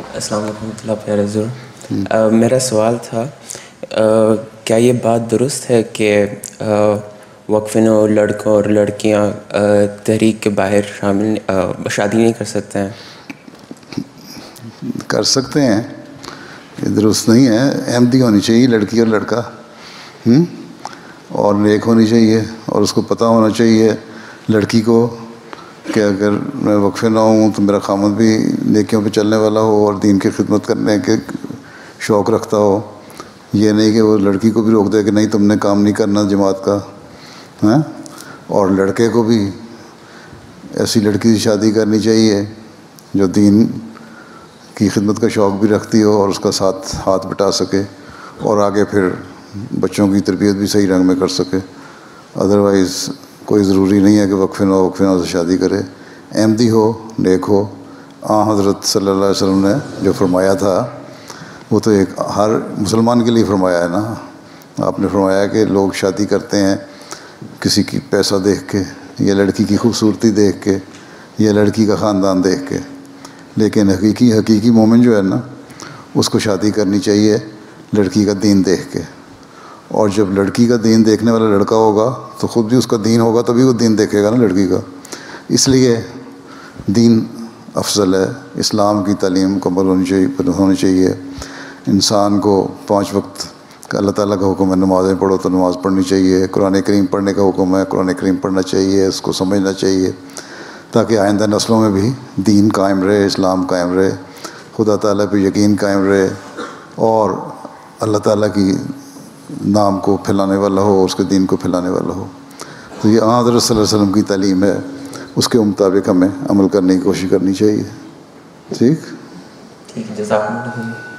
अस्सलाम वालेकुम प्यारे ज़रूर। मेरा सवाल था, क्या ये बात दुरुस्त है कि वक्फ़िनों लड़कों और लड़कियां तहरीक के बाहर शामिल शादी नहीं कर सकते हैं? कर सकते हैं, ये दुरुस्त नहीं है। अहमदी होनी चाहिए लड़की और लड़का, और नेक होनी चाहिए, और उसको पता होना चाहिए लड़की को कि अगर मैं वक्फ़े ना हूँ तो मेरा खामद भी नेकियों पे चलने वाला हो और दीन की खिदमत करने के शौक़ रखता हो। ये नहीं कि वो लड़की को भी रोक दे कि नहीं तुमने काम नहीं करना जमात का, हैं। और लड़के को भी ऐसी लड़की से शादी करनी चाहिए जो दीन की खिदमत का शौक़ भी रखती हो और उसका साथ हाथ बटा सके और आगे फिर बच्चों की तरबियत भी सही रंग में कर सके। अदरवाइज़ कोई ज़रूरी नहीं है कि वक्फ़िनों से शादी करे। अहमदी हो, नेक हो। हज़रत सल्लल्लाहु अलैहि वसल्लम ने जो फरमाया था वो तो एक हर मुसलमान के लिए फरमाया है ना। आपने फरमाया कि लोग शादी करते हैं किसी की पैसा देख के, या लड़की की खूबसूरती देख के, या लड़की का ख़ानदान देख के, लेकिन हकीकी मोमिन जो है ना उसको शादी करनी चाहिए लड़की का दीन देख के। और जब लड़की का दीन देखने वाला लड़का होगा तो ख़ुद भी उसका दीन होगा, तभी वो दीन देखेगा ना लड़की का। इसलिए दीन अफजल है। इस्लाम की तालीम मुकम्मल होनी चाहिए। इंसान को 5 वक्त का अल्लाह ताला का हुक्म है नमाज़ें पढ़ो तो नमाज़ पढ़नी चाहिए। कुरान करीम पढ़ने का हुक्म है, कुरान करीम पढ़ना चाहिए, उसको समझना चाहिए ताकि आइंदा नस्लों में भी दीन कायम रहे, इस्लाम कायम रहे, खुदा ताला पे यकीन कायम रहे और अल्लाह ताला की नाम को फैलाने वाला हो, उसके दीन को फैलाने वाला हो। तो ये हज़रत सल्लल्लाहु अलैहि वसल्लम की तालीम है, उसके मुताबिक हमें अमल करने की कोशिश करनी चाहिए। ठीक है, जज़ाकल्लाह।